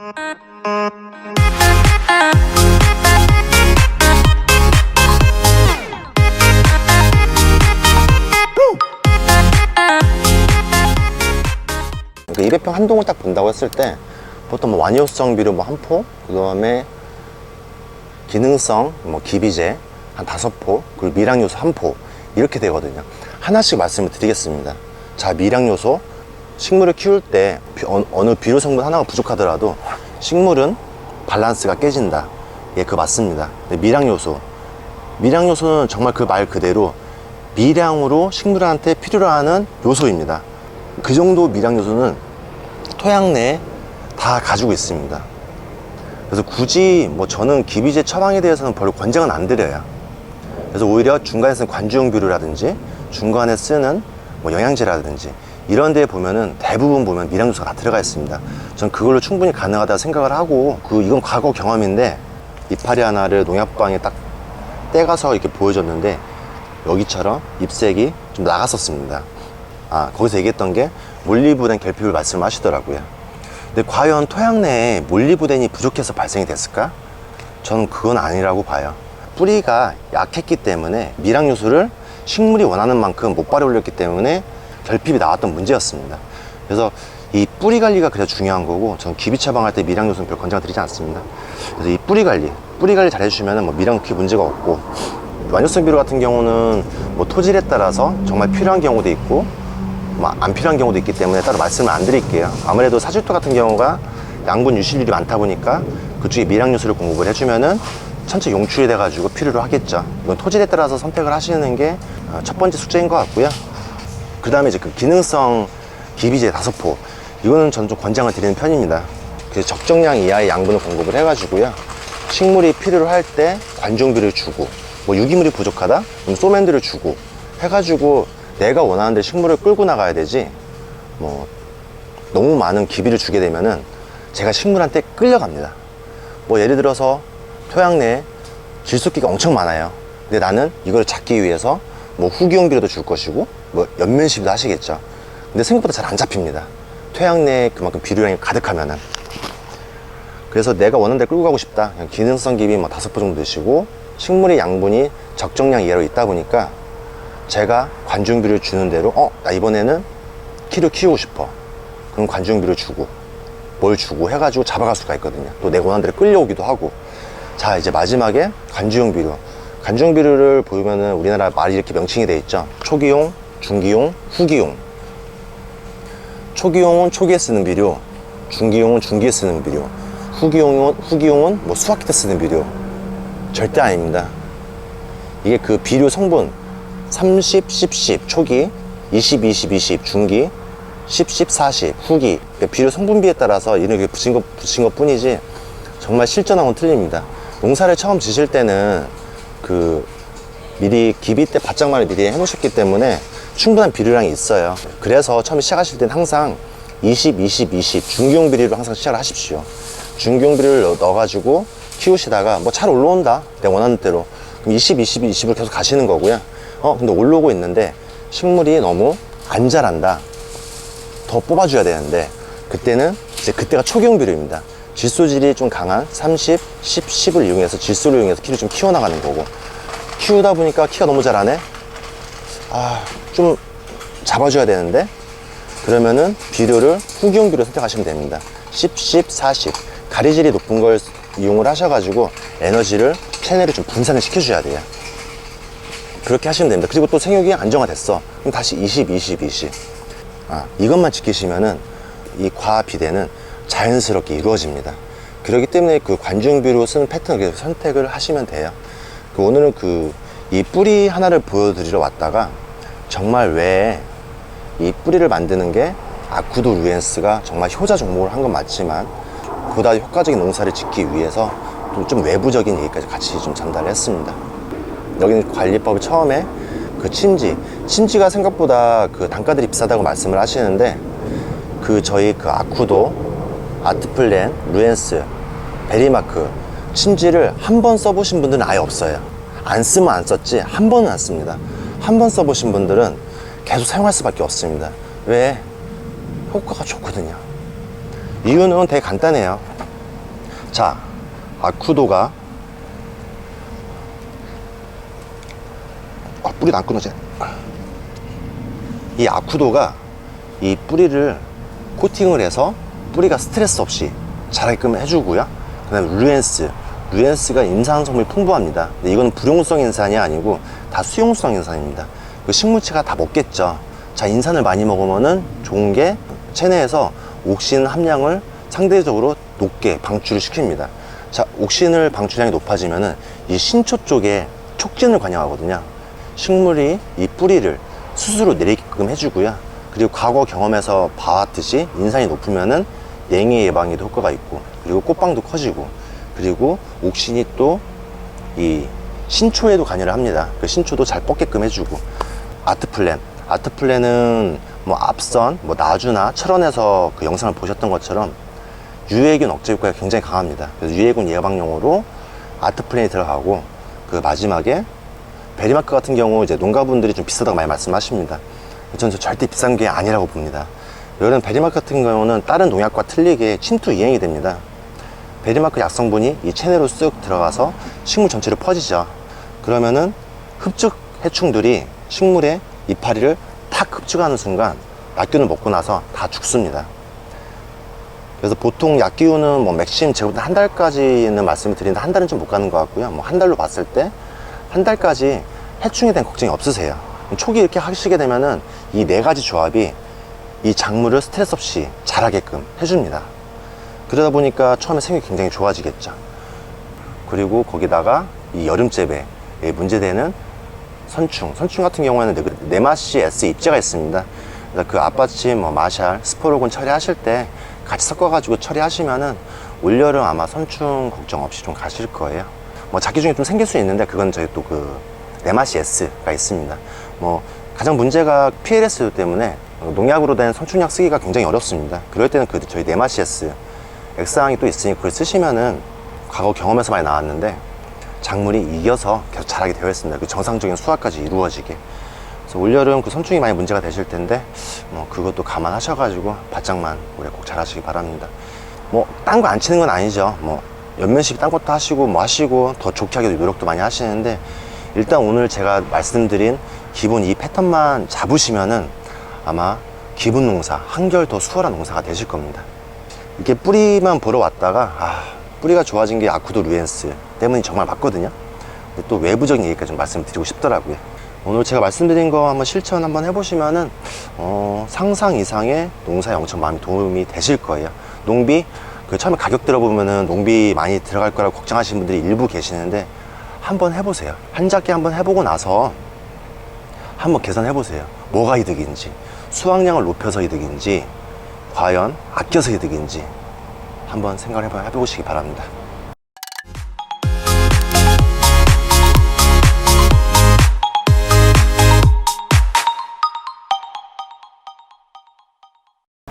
그 200평 한 동을 딱 본다고 했을 때 보통 뭐 완효성 비료 뭐 한 포, 그 다음에 기능성 뭐 기비제 한 5포, 그리고 미량 요소 한 포, 이렇게 되거든요. 하나씩 말씀을 드리겠습니다. 자, 미량 요소, 식물을 키울 때 어느 비료 성분 하나가 부족하더라도 식물은 밸런스가 깨진다. 예, 그거 맞습니다. 미량 요소는 정말 그 말 그대로 미량으로 식물한테 필요로 하는 요소입니다. 그 정도 미량 요소는 토양 내에 다 가지고 있습니다. 그래서 굳이 뭐 저는 기비제 처방에 대해서는 별로 권장은 안 드려요. 그래서 오히려 중간에 쓰는 관주용 비료라든지 중간에 쓰는 뭐 영양제라든지 이런 데에 보면은 대부분 보면 미량 요소가 다 들어가 있습니다. 전 그걸로 충분히 가능하다고 생각을 하고, 이건 과거 경험인데, 이파리 하나를 농약방에 딱 떼가서 이렇게 보여줬는데 여기처럼 잎색이 좀 나갔었습니다. 거기서 얘기했던 게 몰리브덴 결핍을 말씀하시더라고요. 근데 과연 토양 내에 몰리브덴이 부족해서 발생이 됐을까? 저는 그건 아니라고 봐요. 뿌리가 약했기 때문에 미량 요소를 식물이 원하는 만큼 못 발휘 올렸기 때문에 결핍이 나왔던 문제였습니다. 그래서 이 뿌리 관리가 그래서 중요한 거고, 저는 기비 처방할 때 미량 요소는 별 권장 드리지 않습니다. 그래서 이 뿌리 관리 잘 해주시면 뭐 미량 크게 문제가 없고, 완효성 비료 같은 경우는 뭐 토질에 따라서 정말 필요한 경우도 있고 뭐 안 필요한 경우도 있기 때문에 따로 말씀을 안 드릴게요. 아무래도 사질토 같은 경우가 양분 유실률이 많다 보니까 그쪽에 미량 요소를 공급을 해주면은 천천히 용출이 돼가지고 필요로 하겠죠. 이건 토질에 따라서 선택을 하시는 게 첫 번째 숙제인 것 같고요. 그 다음에 이제 그 기능성 기비제 5포, 이거는 저는 좀 권장을 드리는 편입니다. 그래서 적정량 이하의 양분을 공급을 해가지고요, 식물이 필요로 할 때 관종비를 주고, 뭐 유기물이 부족하다? 그럼 소맨드를 주고 해가지고 내가 원하는 데 식물을 끌고 나가야 되지, 뭐 너무 많은 기비를 주게 되면은 제가 식물한테 끌려갑니다. 뭐 예를 들어서 토양 내에 질소기가 엄청 많아요. 근데 나는 이걸 잡기 위해서 뭐 후기용 비료도 줄 것이고 뭐 연면 시비도 하시겠죠. 근데 생각보다 잘 안 잡힙니다. 토양 내에 그만큼 비료량이 가득하면은. 그래서 내가 원하는 데 끌고 가고 싶다, 그냥 기능성 기비 뭐 5포 정도 드시고 식물의 양분이 적정량 이하로 있다 보니까 제가 관중비를 주는 대로 나 이번에는 키를 키우고 싶어, 그럼 관중비를 주고 뭘 주고 해가지고 잡아갈 수가 있거든요. 또 내가 원하는 대로 끌려오기도 하고. 자, 이제 마지막에 관주용 비료. 관주용 비료를 보면은 우리나라 말이 이렇게 명칭이 돼 있죠. 초기용, 중기용, 후기용. 초기용은 초기에 쓰는 비료, 중기용은 중기에 쓰는 비료, 후기용은 뭐 수확기 때 쓰는 비료. 절대 아닙니다. 이게 그 비료 성분 30, 10, 10 초기, 20, 20, 20 중기, 10, 10, 40 후기. 그러니까 비료 성분비에 따라서 이렇게 붙인 것 뿐이지 정말 실전하고는 틀립니다. 농사를 처음 지실 때는 미리 기비 때 바짝만을 미리 해놓으셨기 때문에 충분한 비료량이 있어요. 그래서 처음에 시작하실 때는 항상 20, 20, 20 중기용 비료로 항상 시작을 하십시오. 중기용 비료를 넣어가지고 키우시다가 뭐 잘 올라온다, 내가 원하는 대로, 그럼 20, 20, 20으로 계속 가시는 거고요. 근데 올라오고 있는데 식물이 너무 안 자란다, 더 뽑아줘야 되는데, 그때가 초기용 비료입니다. 질소질이 좀 강한 30, 10, 10을 이용해서 질소를 이용해서 키를 좀 키워나가는 거고, 키우다 보니까 키가 너무 잘하네, 좀 잡아줘야 되는데, 그러면은 비료를 후기용 비료 선택하시면 됩니다. 10, 10, 40 가리질이 높은 걸 이용을 하셔가지고 에너지를 체내로 좀 분산을 시켜줘야 돼요. 그렇게 하시면 됩니다. 그리고 또 생육이 안정화됐어, 그럼 다시 20, 20, 20 이것만 지키시면은 이 과비대는 자연스럽게 이루어집니다. 그렇기 때문에 그 관중비로 쓰는 패턴을 계속 선택을 하시면 돼요. 오늘은 이 뿌리 하나를 보여드리러 왔다가, 정말 왜 이 뿌리를 만드는 게 아쿠도 루엔스가 정말 효자 종목을 한 건 맞지만 보다 효과적인 농사를 짓기 위해서 좀 외부적인 얘기까지 같이 좀 전달을 했습니다. 여기는 관리법을 처음에 침지가 생각보다 단가들이 비싸다고 말씀을 하시는데, 저희 아쿠도, 아트플랜, 루엔스, 베리마크 침지를 한 번 써보신 분들은 아예 없어요. 안 쓰면 안 썼지 한 번은 안 씁니다. 한 번 써보신 분들은 계속 사용할 수밖에 없습니다. 왜? 효과가 좋거든요. 이유는 되게 간단해요. 자, 아쿠도가 뿌리도 안 끊어져. 이 아쿠도가 이 뿌리를 코팅을 해서 뿌리가 스트레스 없이 자라게끔 해주고요. 그 다음에 루엔스가 인산 성분이 풍부합니다. 근데 이거는 불용성 인산이 아니고 다 수용성 인산입니다. 그 식물체가 다 먹겠죠. 자, 인산을 많이 먹으면은 좋은 게 체내에서 옥신 함량을 상대적으로 높게 방출을 시킵니다. 자, 옥신을 방출량이 높아지면은 이 신초 쪽에 촉진을 관여하거든요. 식물이 이 뿌리를 스스로 내리게끔 해주고요. 그리고 과거 경험에서 봐왔듯이 인산이 높으면은 냉해 예방에도 효과가 있고, 그리고 꽃방도 커지고, 그리고 옥신이 또 이 신초에도 관여를 합니다. 그 신초도 잘 뻗게끔 해주고. 아트플랜은 뭐 앞선 뭐 나주나 철원에서 그 영상을 보셨던 것처럼 유해균 억제 효과가 굉장히 강합니다. 그래서 유해균 예방용으로 아트플랜이 들어가고, 그 마지막에 베리마크 같은 경우 이제 농가분들이 좀 비싸다고 많이 말씀하십니다. 저는 절대 비싼 게 아니라고 봅니다. 이런 베리마크 같은 경우는 다른 농약과 틀리게 침투 이행이 됩니다. 베리마크 약성분이 이 체내로 쓱 들어가서 식물 전체로 퍼지죠. 그러면은 흡축 해충들이 식물의 이파리를 탁 흡축하는 순간 약균을 먹고 나서 다 죽습니다. 그래서 보통 약기후는 뭐 맥심 제보다 한 달까지는 말씀을 드리는데, 한 달은 좀 못 가는 것 같고요. 뭐 한 달로 봤을 때 한 달까지 해충에 대한 걱정이 없으세요. 초기 이렇게 하시게 되면은 이 네 가지 조합이 이 작물을 스트레스 없이 자라게끔 해줍니다. 그러다 보니까 처음에 생육이 굉장히 좋아지겠죠. 그리고 거기다가 이 여름재배에 문제되는 선충 같은 경우에는 네마시 S 입제가 있습니다. 그래서 그 앞받침, 뭐 마샬, 스포로곤 처리하실 때 같이 섞어가지고 처리하시면은 올여름 아마 선충 걱정 없이 좀 가실 거예요. 뭐 작기 중에 좀 생길 수 있는데, 그건 저희 또 그 네마시 S가 있습니다. 뭐 가장 문제가 PLS 때문에 농약으로 된 선충약 쓰기가 굉장히 어렵습니다. 그럴 때는 그 저희 네마시 S X항이 또 있으니 그걸 쓰시면은 과거 경험에서 많이 나왔는데 작물이 이겨서 계속 자라게 되어 있습니다. 그 정상적인 수확까지 이루어지게. 그래서 올여름 그 선충이 많이 문제가 되실 텐데, 뭐 그것도 감안하셔가지고 바짝만 올해 꼭 잘하시기 바랍니다. 뭐 딴 거 안 치는 건 아니죠. 뭐 연면식 딴 것도 하시고 뭐 하시고 더 좋게 하기도 노력도 많이 하시는데, 일단 오늘 제가 말씀드린 기본 이 패턴만 잡으시면은 아마 기본 농사, 한결 더 수월한 농사가 되실 겁니다. 이렇게 뿌리만 보러 왔다가 뿌리가 좋아진 게 아쿠도 루엔스 때문이 정말 맞거든요. 근데 또 외부적인 얘기까지 좀 말씀드리고 싶더라고요. 오늘 제가 말씀드린 거 한번 실천 한번 해보시면은 상상 이상의 농사에 엄청 많이 도움이 되실 거예요. 농비 그 처음에 가격 들어보면은 농비 많이 들어갈 거라고 걱정하시는 분들이 일부 계시는데, 한번 해보세요. 한 작게 한번 해보고 나서 한번 계산해 보세요. 뭐가 이득인지, 수확량을 높여서 이득인지, 과연 아껴서 이득인지 한번 생각을 해보시기 바랍니다.